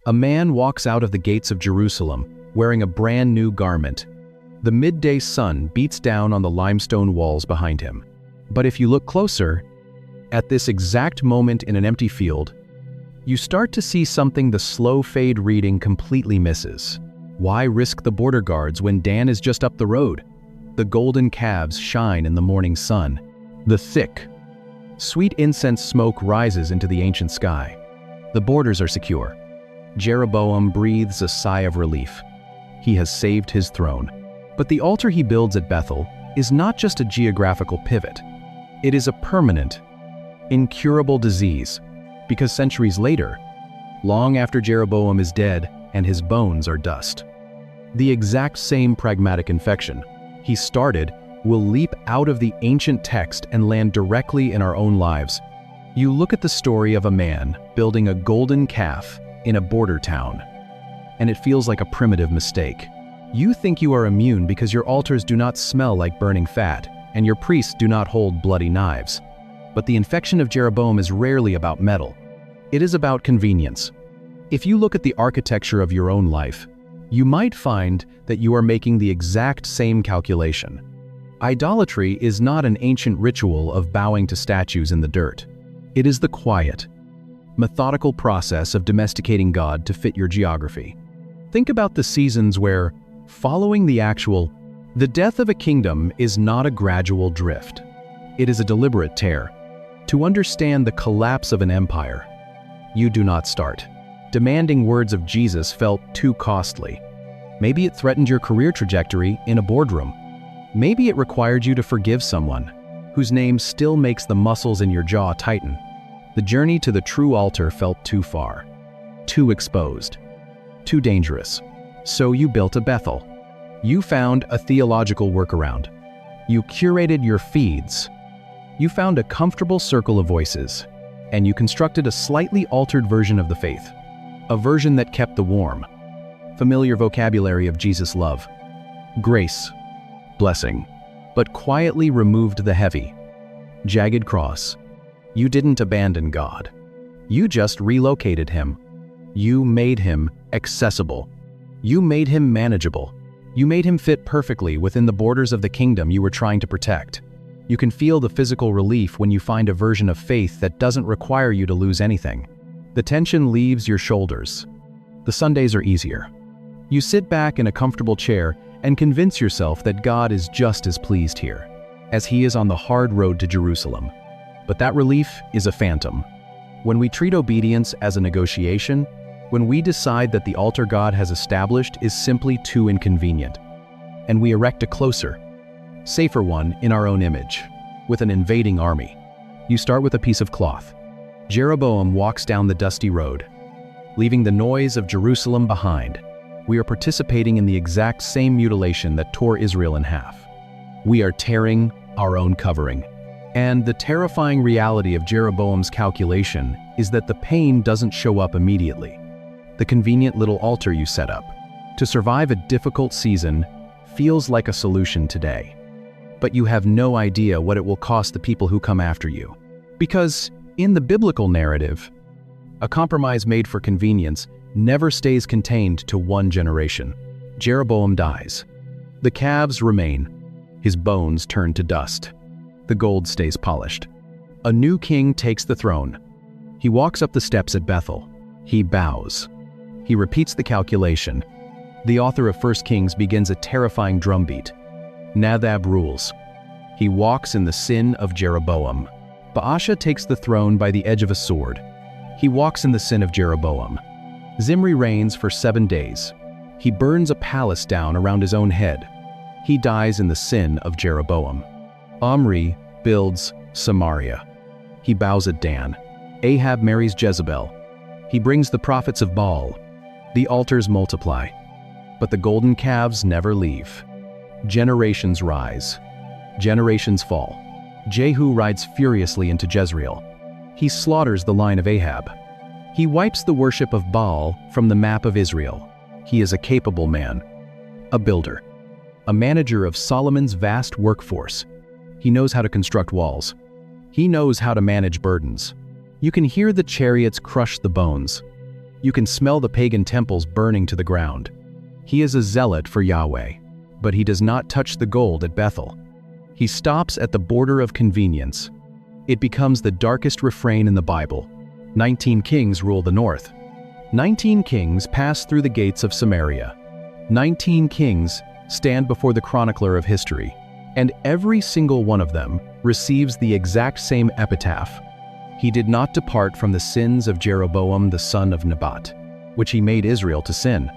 A man walks out of the gates of Jerusalem wearing a brand new garment. The midday sun beats down on the limestone walls behind him. But if you look closer, at this exact moment in an empty field, you start to see something the slow fade reading completely misses. Why risk the border guards when Dan is just up the road? The golden calves shine in the morning sun. The thick, sweet incense smoke rises into the ancient sky. The borders are secure. Jeroboam breathes a sigh of relief. He has saved his throne. But the altar he builds at Bethel is not just a geographical pivot. It is a permanent, incurable disease, because centuries later, long after Jeroboam is dead and his bones are dust, the exact same pragmatic infection he started will leap out of the ancient text and land directly in our own lives. You look at the story of a man building a golden calf in a border town, and it feels like a primitive mistake. You think you are immune because your altars do not smell like burning fat, and your priests do not hold bloody knives. But the infection of Jeroboam is rarely about metal. It is about convenience. If you look at the architecture of your own life, you might find that you are making the exact same calculation. Idolatry is not an ancient ritual of bowing to statues in the dirt. It is the quiet, methodical process of domesticating God to fit your geography. Think about the seasons where, following the death of a kingdom is not a gradual drift. It is a deliberate tear. To understand the collapse of an empire, you do not start. Demanding words of Jesus felt too costly. Maybe it threatened your career trajectory in a boardroom. Maybe it required you to forgive someone whose name still makes the muscles in your jaw tighten. The journey to the true altar felt too far, too exposed, too dangerous. So you built a Bethel. You found a theological workaround. You curated your feeds. You found a comfortable circle of voices, and you constructed a slightly altered version of the faith. A version that kept the warm, familiar vocabulary of Jesus' love, grace, blessing, but quietly removed the heavy, jagged cross. You didn't abandon God. You just relocated him. You made him accessible. You made him manageable. You made him fit perfectly within the borders of the kingdom you were trying to protect. You can feel the physical relief when you find a version of faith that doesn't require you to lose anything. The tension leaves your shoulders. The Sundays are easier. You sit back in a comfortable chair and convince yourself that God is just as pleased here as he is on the hard road to Jerusalem. But that relief is a phantom. When we treat obedience as a negotiation, when we decide that the altar God has established is simply too inconvenient, and we erect a closer, safer one in our own image, with an invading army. You start with a piece of cloth. Jeroboam walks down the dusty road, leaving the noise of Jerusalem behind. We are participating in the exact same mutilation that tore Israel in half. We are tearing our own covering. And the terrifying reality of Jeroboam's calculation is that the pain doesn't show up immediately. The convenient little altar you set up to survive a difficult season feels like a solution today. But you have no idea what it will cost the people who come after you. Because in the biblical narrative, a compromise made for convenience never stays contained to one generation. Jeroboam dies. The calves remain. His bones turn to dust. The gold stays polished. A new king takes the throne. He walks up the steps at Bethel. He bows. He repeats the calculation. The author of 1 Kings begins a terrifying drumbeat. Nadab rules. He walks in the sin of Jeroboam. Baasha takes the throne by the edge of a sword. He walks in the sin of Jeroboam. Zimri reigns for 7 days. He burns a palace down around his own head. He dies in the sin of Jeroboam. Omri builds Samaria. He bows at Dan. Ahab marries Jezebel. He brings the prophets of Baal. The altars multiply, but the golden calves never leave. Generations rise. Generations fall. Jehu rides furiously into Jezreel. He slaughters the line of Ahab. He wipes the worship of Baal from the map of Israel. He is a capable man, a builder, a manager of Solomon's vast workforce. He knows how to construct walls. He knows how to manage burdens. You can hear the chariots crush the bones. You can smell the pagan temples burning to the ground. He is a zealot for Yahweh, but he does not touch the gold at Bethel. He stops at the border of convenience. It becomes the darkest refrain in the Bible. 19 kings rule the north. 19 kings pass through the gates of Samaria. 19 kings stand before the chronicler of history, and every single one of them receives the exact same epitaph. He did not depart from the sins of Jeroboam the son of Nebat, which he made Israel to sin.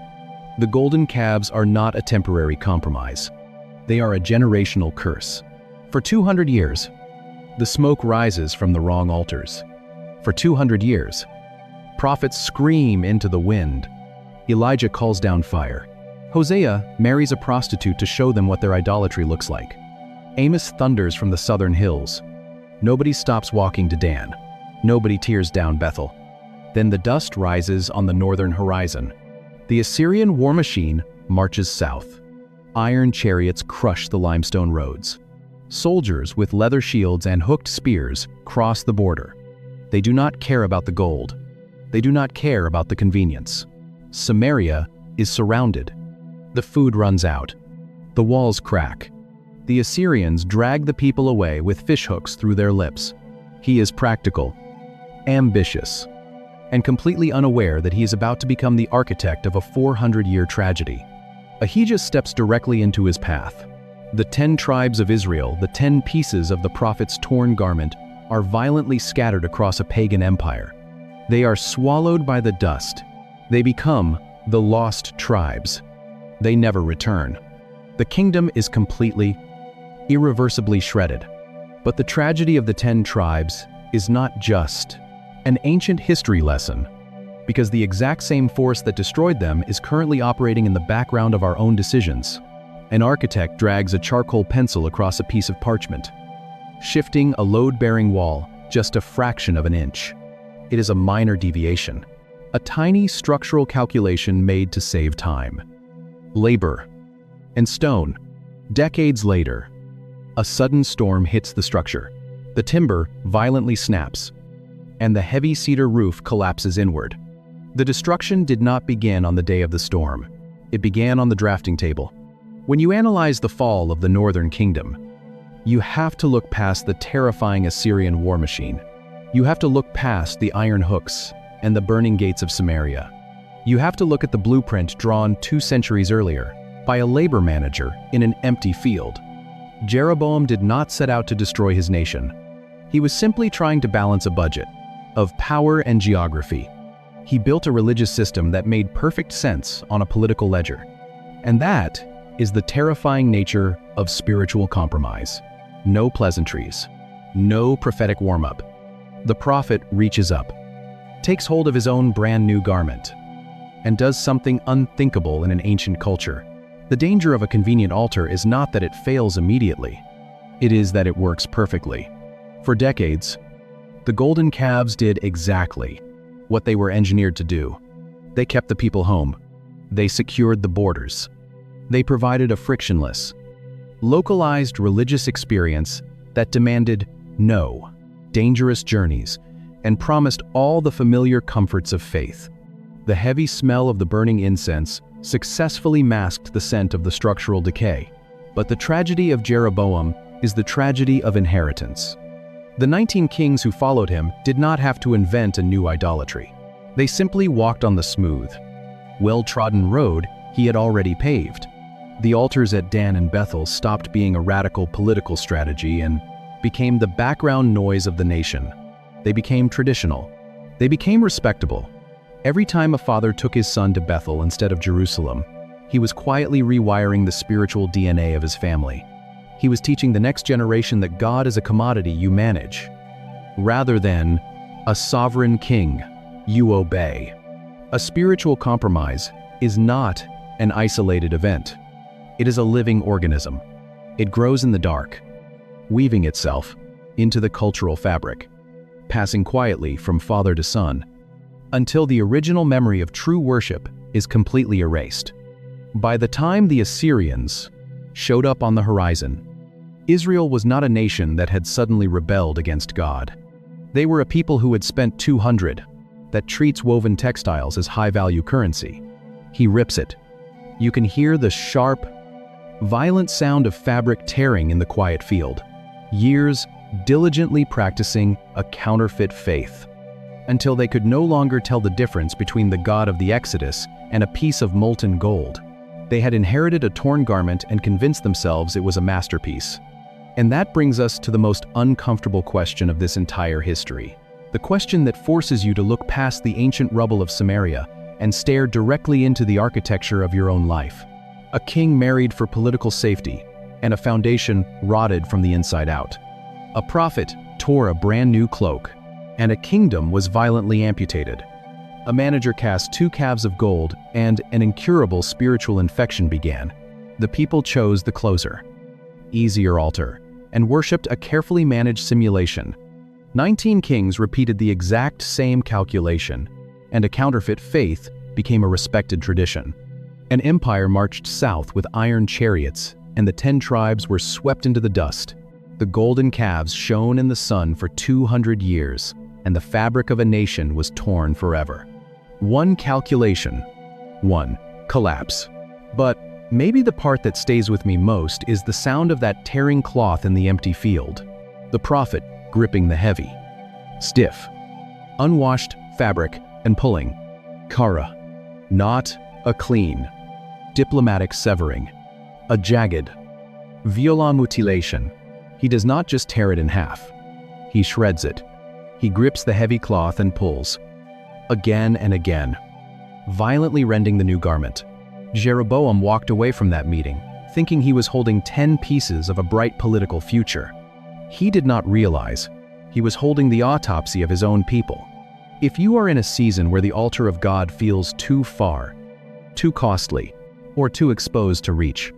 The golden calves are not a temporary compromise. They are a generational curse. For 200 years, the smoke rises from the wrong altars. For 200 years, prophets scream into the wind. Elijah calls down fire. Hosea marries a prostitute to show them what their idolatry looks like. Amos thunders from the southern hills. Nobody stops walking to Dan. Nobody tears down Bethel. Then the dust rises on the northern horizon. The Assyrian war machine marches south. Iron chariots crush the limestone roads. Soldiers with leather shields and hooked spears cross the border. They do not care about the gold. They do not care about the convenience. Samaria is surrounded. The food runs out. The walls crack. The Assyrians drag the people away with fishhooks through their lips. He is practical, ambitious, and completely unaware that he is about to become the architect of a 400-year tragedy. Ahijah steps directly into his path. The 10 tribes of Israel, the 10 pieces of the prophet's torn garment, are violently scattered across a pagan empire. They are swallowed by the dust. They become the lost tribes. They never return. The kingdom is completely, irreversibly shredded. But the tragedy of the 10 tribes is not just an ancient history lesson, because the exact same force that destroyed them is currently operating in the background of our own decisions. An architect drags a charcoal pencil across a piece of parchment, shifting a load-bearing wall just a fraction of an inch. It is a minor deviation, a tiny structural calculation made to save time. Labor and stone. Decades later, a sudden storm hits the structure. The timber violently snaps, and the heavy cedar roof collapses inward. The destruction did not begin on the day of the storm. It began on the drafting table. When you analyze the fall of the northern kingdom, you have to look past the terrifying Assyrian war machine. You have to look past the iron hooks and the burning gates of Samaria. You have to look at the blueprint drawn 2 centuries earlier by a labor manager in an empty field. Jeroboam did not set out to destroy his nation. He was simply trying to balance a budget of power and geography. He built a religious system that made perfect sense on a political ledger. And that is the terrifying nature of spiritual compromise. No pleasantries, no prophetic warm-up. The prophet reaches up, takes hold of his own brand new garment, and does something unthinkable in an ancient culture. The danger of a convenient altar is not that it fails immediately. It is that it works perfectly. For decades, the golden calves did exactly what they were engineered to do. They kept the people home. They secured the borders. They provided a frictionless, localized religious experience that demanded no dangerous journeys and promised all the familiar comforts of faith. The heavy smell of the burning incense successfully masked the scent of the structural decay. But the tragedy of Jeroboam is the tragedy of inheritance. The 19 kings who followed him did not have to invent a new idolatry. They simply walked on the smooth, well-trodden road he had already paved. The altars at Dan and Bethel stopped being a radical political strategy and became the background noise of the nation. They became traditional. They became respectable. Every time a father took his son to Bethel instead of Jerusalem, he was quietly rewiring the spiritual DNA of his family. He was teaching the next generation that God is a commodity you manage, rather than a sovereign king you obey. A spiritual compromise is not an isolated event. It is a living organism. It grows in the dark, weaving itself into the cultural fabric, passing quietly from father to son, until the original memory of true worship is completely erased. By the time the Assyrians showed up on the horizon, Israel was not a nation that had suddenly rebelled against God. They were a people who had spent 200, that treats woven textiles as high-value currency. He rips it. You can hear the sharp, violent sound of fabric tearing in the quiet field. Years diligently practicing a counterfeit faith, until they could no longer tell the difference between the God of the Exodus and a piece of molten gold. They had inherited a torn garment and convinced themselves it was a masterpiece. And that brings us to the most uncomfortable question of this entire history. The question that forces you to look past the ancient rubble of Samaria and stare directly into the architecture of your own life. A king married for political safety, and a foundation rotted from the inside out. A prophet tore a brand new cloak, and a kingdom was violently amputated. A manager cast 2 calves of gold, and an incurable spiritual infection began. The people chose the closer, easier altar, and worshipped a carefully managed simulation. 19 kings repeated the exact same calculation, and a counterfeit faith became a respected tradition. An empire marched south with iron chariots, and the 10 tribes were swept into the dust. The golden calves shone in the sun for 200 years, and the fabric of a nation was torn forever. One calculation, one collapse. But maybe the part that stays with me most is the sound of that tearing cloth in the empty field. The prophet gripping the heavy, stiff, unwashed fabric and pulling. Kara, not a clean, diplomatic severing, a jagged, violent mutilation. He does not just tear it in half. He shreds it. He grips the heavy cloth and pulls, again and again, violently rending the new garment. Jeroboam walked away from that meeting, thinking he was holding 10 pieces of a bright political future. He did not realize he was holding the autopsy of his own people. If you are in a season where the altar of God feels too far, too costly, or too exposed to reach,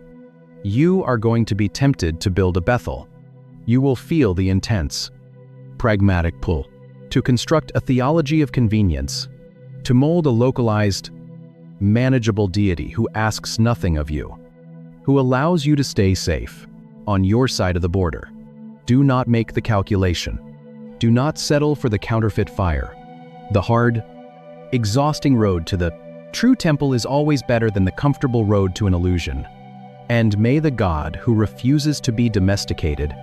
you are going to be tempted to build a Bethel. You will feel the intense, pragmatic pull to construct a theology of convenience, to mold a localized, manageable deity who asks nothing of you, who allows you to stay safe on your side of the border. Do not make the calculation. Do not settle for the counterfeit fire. The hard, exhausting road to the true temple is always better than the comfortable road to an illusion. And may the God who refuses to be domesticated,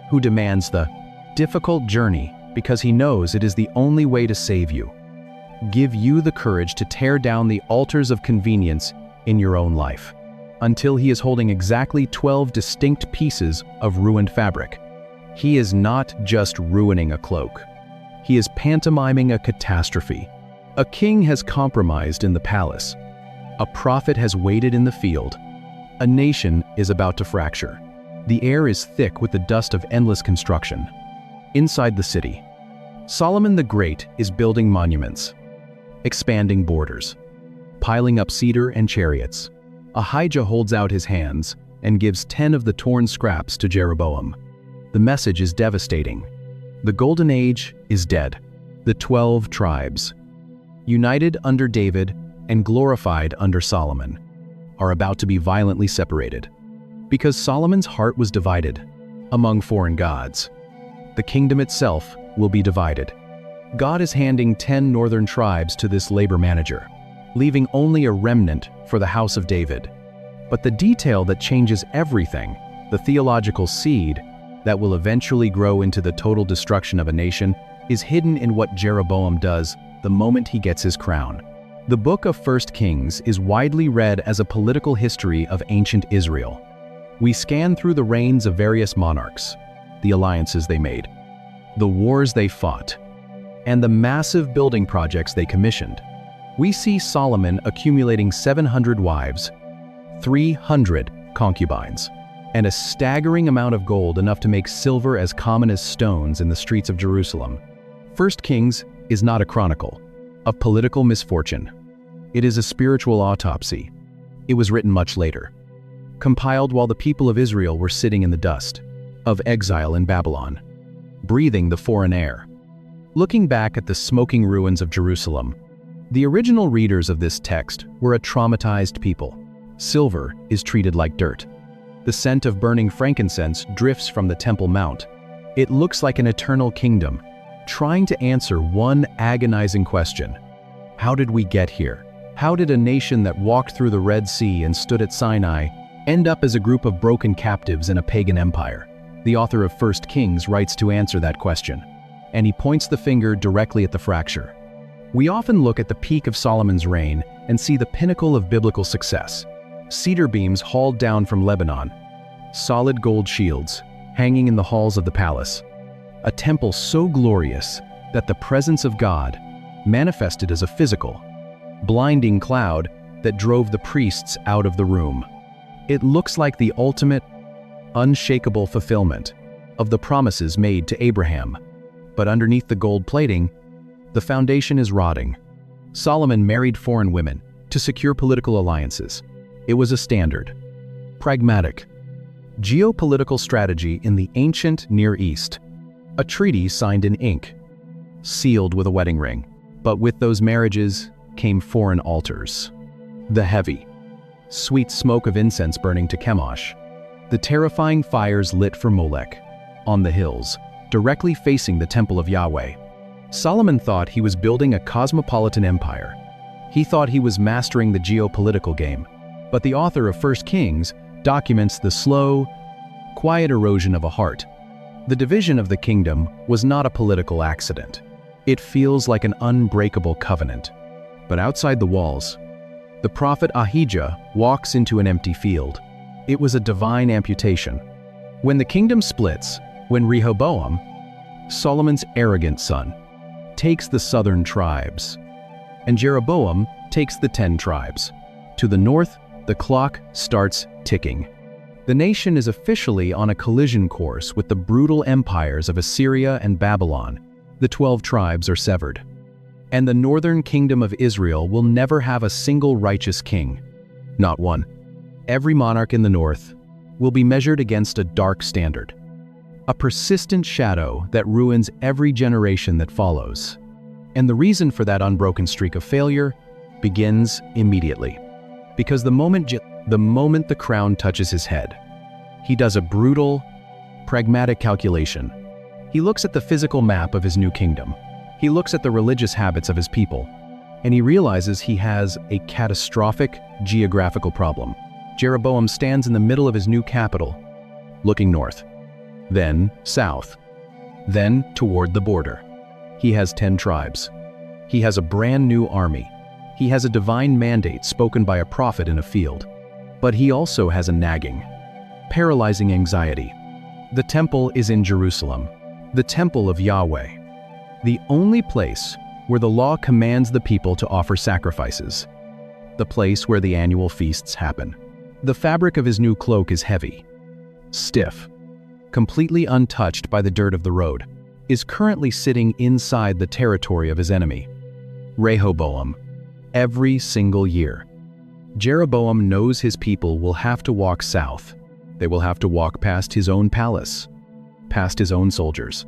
who demands the difficult journey because he knows it is the only way to save you, give you the courage to tear down the altars of convenience in your own life, until he is holding exactly 12 distinct pieces of ruined fabric. He is not just ruining a cloak. He is pantomiming a catastrophe. A king has compromised in the palace. A prophet has waited in the field. A nation is about to fracture. The air is thick with the dust of endless construction. Inside the city, Solomon the Great is building monuments, expanding borders, piling up cedar and chariots. Ahijah holds out his hands and gives 10 of the torn scraps to Jeroboam. The message is devastating. The Golden Age is dead. The 12 tribes, united under David and glorified under Solomon, are about to be violently separated. Because Solomon's heart was divided among foreign gods, the kingdom itself will be divided. God is handing 10 northern tribes to this labor manager, leaving only a remnant for the house of David. But the detail that changes everything, the theological seed that will eventually grow into the total destruction of a nation, is hidden in what Jeroboam does the moment he gets his crown. The book of 1 Kings is widely read as a political history of ancient Israel. We scan through the reigns of various monarchs, the alliances they made, the wars they fought, and the massive building projects they commissioned. We see Solomon accumulating 700 wives, 300 concubines, and a staggering amount of gold enough to make silver as common as stones in the streets of Jerusalem. 1 Kings is not a chronicle of political misfortune. It is a spiritual autopsy. It was written much later, compiled while the people of Israel were sitting in the dust of exile in Babylon, breathing the foreign air. Looking back at the smoking ruins of Jerusalem, the original readers of this text were a traumatized people. Silver is treated like dirt. The scent of burning frankincense drifts from the Temple Mount. It looks like an eternal kingdom, trying to answer one agonizing question. How did we get here? How did a nation that walked through the Red Sea and stood at Sinai end up as a group of broken captives in a pagan empire? The author of 1 Kings writes to answer that question, and he points the finger directly at the fracture. We often look at the peak of Solomon's reign and see the pinnacle of biblical success. Cedar beams hauled down from Lebanon, solid gold shields hanging in the halls of the palace, a temple so glorious that the presence of God manifested as a physical, blinding cloud that drove the priests out of the room. It looks like the ultimate, unshakable fulfillment of the promises made to Abraham. But underneath the gold plating, the foundation is rotting. Solomon married foreign women to secure political alliances. It was a standard, pragmatic, geopolitical strategy in the ancient Near East. A treaty signed in ink, sealed with a wedding ring. But with those marriages came foreign altars. The heavy, sweet smoke of incense burning to Chemosh. The terrifying fires lit for Molech, on the hills, directly facing the temple of Yahweh. Solomon thought he was building a cosmopolitan empire. He thought he was mastering the geopolitical game. But the author of 1 Kings documents the slow, quiet erosion of a heart. The division of the kingdom was not a political accident. It feels like an unbreakable covenant. But outside the walls, the prophet Ahijah walks into an empty field. It was a divine amputation. When the kingdom splits, when Rehoboam, Solomon's arrogant son, takes the southern tribes, and Jeroboam takes the 10 tribes. To the north, the clock starts ticking. The nation is officially on a collision course with the brutal empires of Assyria and Babylon. The 12 tribes are severed. And the northern kingdom of Israel will never have a single righteous king. Not one. Every monarch in the north will be measured against a dark standard, a persistent shadow that ruins every generation that follows. And the reason for that unbroken streak of failure begins immediately. Because the moment the crown touches his head, he does a brutal, pragmatic calculation. He looks at the physical map of his new kingdom. He looks at the religious habits of his people, and he realizes he has a catastrophic geographical problem. Jeroboam stands in the middle of his new capital, looking north, then south, then toward the border. He has 10 tribes. He has a brand new army. He has a divine mandate spoken by a prophet in a field. But he also has a nagging, paralyzing anxiety. The temple is in Jerusalem, the temple of Yahweh, the only place where the law commands the people to offer sacrifices, the place where the annual feasts happen. The fabric of his new cloak is heavy, stiff, completely untouched by the dirt of the road, is currently sitting inside the territory of his enemy, Rehoboam, every single year. Jeroboam knows his people will have to walk south. They will have to walk past his own palace, past his own soldiers,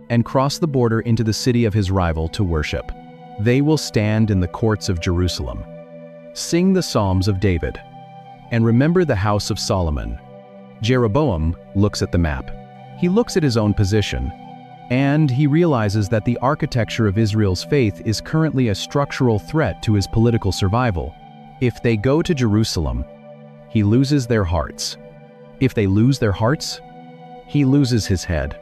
and cross the border into the city of his rival to worship. They will stand in the courts of Jerusalem, sing the Psalms of David, and remember the house of Solomon. Jeroboam looks at the map. He looks at his own position, and he realizes that the architecture of Israel's faith is currently a structural threat to his political survival. If they go to Jerusalem, he loses their hearts. If they lose their hearts, he loses his head.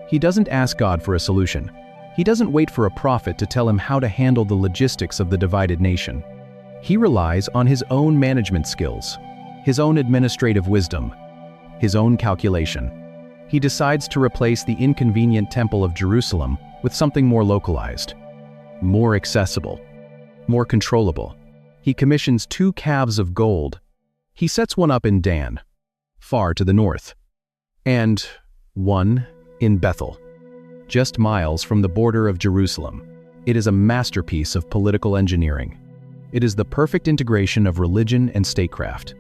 He doesn't ask God for a solution. He doesn't wait for a prophet to tell him how to handle the logistics of the divided nation. He relies on his own management skills, his own administrative wisdom, his own calculation. He decides to replace the inconvenient temple of Jerusalem with something more localized, more accessible, more controllable. He commissions 2 calves of gold. He sets one up in Dan, far to the north, and one in Bethel, just miles from the border of Jerusalem. It is a masterpiece of political engineering. It is the perfect integration of religion and statecraft.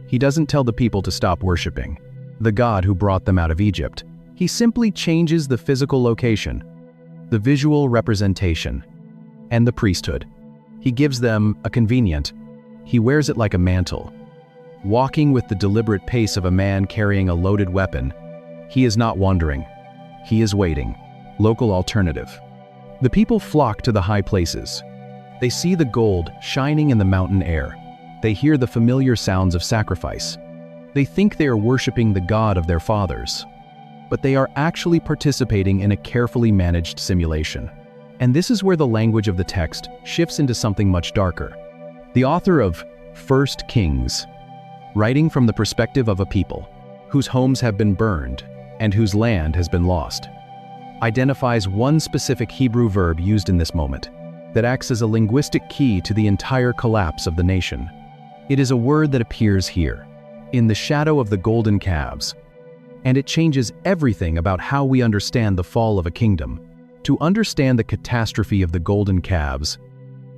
He doesn't tell the people to stop worshiping the God who brought them out of Egypt. He simply changes the physical location, the visual representation, and the priesthood. He gives them a convenient. He wears it like a mantle, walking with the deliberate pace of a man carrying a loaded weapon. He is not wandering. He is waiting. Local alternative. The people flock to the high places. They see the gold shining in the mountain air. They hear the familiar sounds of sacrifice. They think they are worshiping the God of their fathers. But they are actually participating in a carefully managed simulation. And this is where the language of the text shifts into something much darker. The author of 1 Kings, writing from the perspective of a people whose homes have been burned and whose land has been lost, identifies one specific Hebrew verb used in this moment that acts as a linguistic key to the entire collapse of the nation. It is a word that appears here, in the shadow of the golden calves, and it changes everything about how we understand the fall of a kingdom. To understand the catastrophe of the golden calves,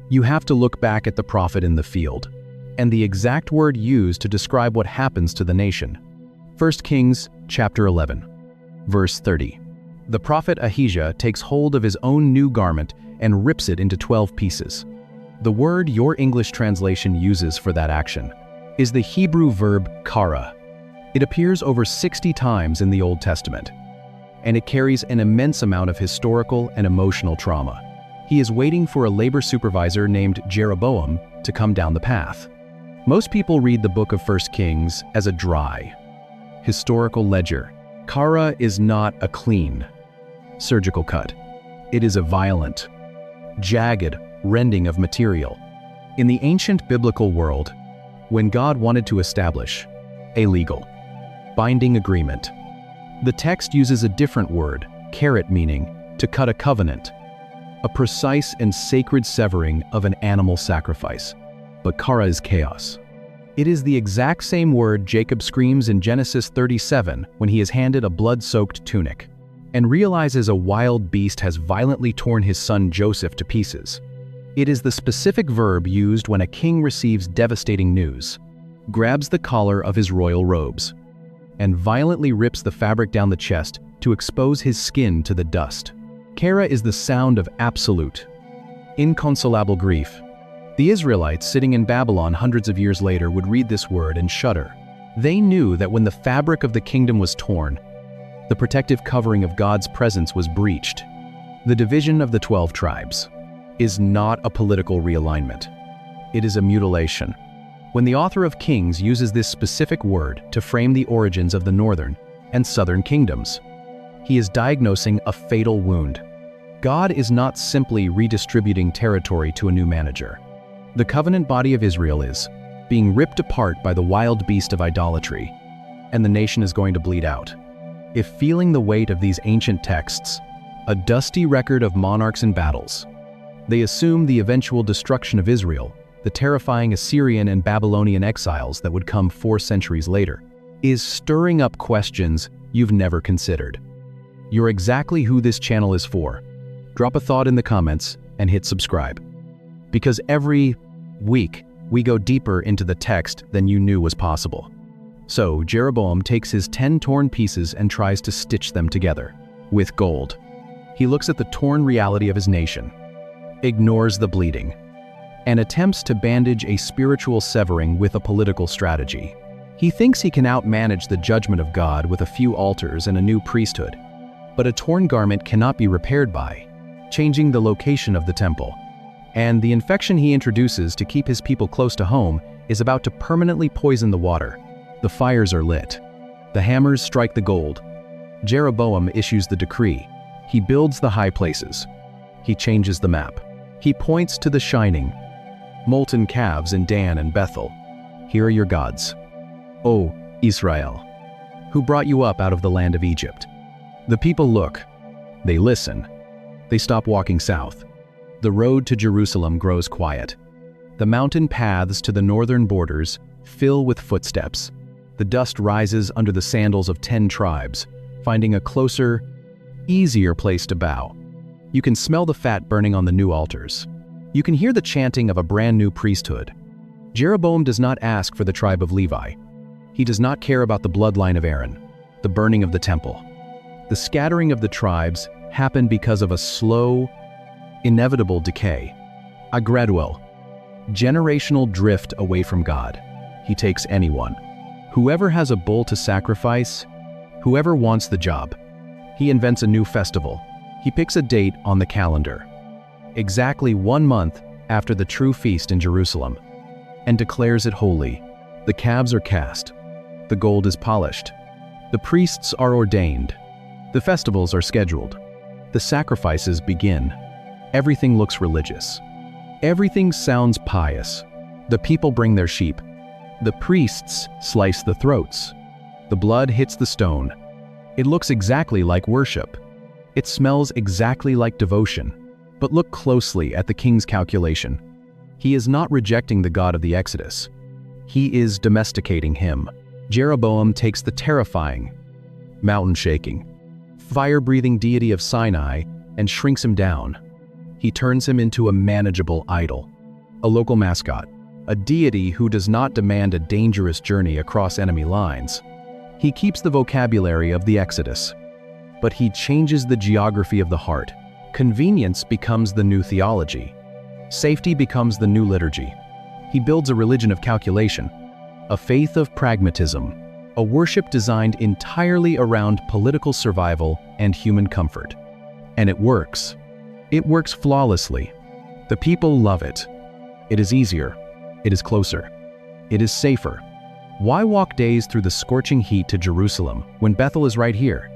you have to look back at the prophet in the field, and the exact word used to describe what happens to the nation. 1 Kings chapter 11, verse 30. The prophet Ahijah takes hold of his own new garment and rips it into 12 pieces. The word your English translation uses for that action is the Hebrew verb kara. It appears over 60 times in the Old Testament, and it carries an immense amount of historical and emotional trauma. He is waiting for a labor supervisor named Jeroboam to come down the path. Most people read the book of 1 Kings as a dry, historical ledger. Kara is not a clean, surgical cut. It is a violent, jagged rending of material. In the ancient biblical world, when God wanted to establish a legal, binding agreement, the text uses a different word, karet, meaning to cut a covenant, a precise and sacred severing of an animal sacrifice. But kara is chaos. It is the exact same word Jacob screams in Genesis 37 when he is handed a blood-soaked tunic and realizes a wild beast has violently torn his son Joseph to pieces. It is the specific verb used when a king receives devastating news, grabs the collar of his royal robes, and violently rips the fabric down the chest to expose his skin to the dust. Kara is the sound of absolute, inconsolable grief. The Israelites sitting in Babylon hundreds of years later would read this word and shudder. They knew that when the fabric of the kingdom was torn, the protective covering of God's presence was breached. The division of the 12 tribes is not a political realignment. It is a mutilation. When the author of Kings uses this specific word to frame the origins of the northern and southern kingdoms, he is diagnosing a fatal wound. God is not simply redistributing territory to a new manager. The covenant body of Israel is being ripped apart by the wild beast of idolatry, and the nation is going to bleed out. If feeling the weight of these ancient texts, a dusty record of monarchs and battles, they assume the eventual destruction of Israel, the terrifying Assyrian and Babylonian exiles that would come 4 centuries later, is stirring up questions you've never considered. You're exactly who this channel is for. Drop a thought in the comments and hit subscribe. Because every week, we go deeper into the text than you knew was possible. So, Jeroboam takes his 10 torn pieces and tries to stitch them together with gold. He looks at the torn reality of his nation, ignores the bleeding, and attempts to bandage a spiritual severing with a political strategy. He thinks he can outmanage the judgment of God with a few altars and a new priesthood. But a torn garment cannot be repaired by changing the location of the temple. And the infection he introduces to keep his people close to home is about to permanently poison the water. The fires are lit. The hammers strike the gold. Jeroboam issues the decree. He builds the high places. He changes the map. He points to the shining, molten calves in Dan and Bethel. Here are your gods, O Israel, who brought you up out of the land of Egypt. The people look. They listen. They stop walking south. The road to Jerusalem grows quiet. The mountain paths to the northern borders fill with footsteps. The dust rises under the sandals of 10 tribes, finding a closer, easier place to bow. You can smell the fat burning on the new altars. You can hear the chanting of a brand new priesthood. Jeroboam does not ask for the tribe of Levi. He does not care about the bloodline of Aaron, the burning of the temple. The scattering of the tribes happened because of a slow, inevitable decay, a gradual, generational drift away from God. He takes anyone. Whoever has a bull to sacrifice, whoever wants the job. He invents a new festival. He picks a date on the calendar. exactly 1 month after the true feast in Jerusalem, and declares it holy. The calves are cast. The gold is polished. The priests are ordained. The festivals are scheduled. The sacrifices begin. Everything looks religious. Everything sounds pious. The people bring their sheep. The priests slice the throats. The blood hits the stone. It looks exactly like worship. It smells exactly like devotion. But look closely at the king's calculation. He is not rejecting the God of the Exodus. He is domesticating him. Jeroboam takes the terrifying, mountain-shaking, fire-breathing deity of Sinai and shrinks him down. He turns him into a manageable idol, a local mascot, a deity who does not demand a dangerous journey across enemy lines. He keeps the vocabulary of the Exodus, but he changes the geography of the heart. Convenience becomes the new theology. Safety becomes the new liturgy. He builds a religion of calculation, a faith of pragmatism, a worship designed entirely around political survival and human comfort. And it works. It works flawlessly. The people love it. It is easier. It is closer. It is safer. Why walk days through the scorching heat to Jerusalem when Bethel is right here?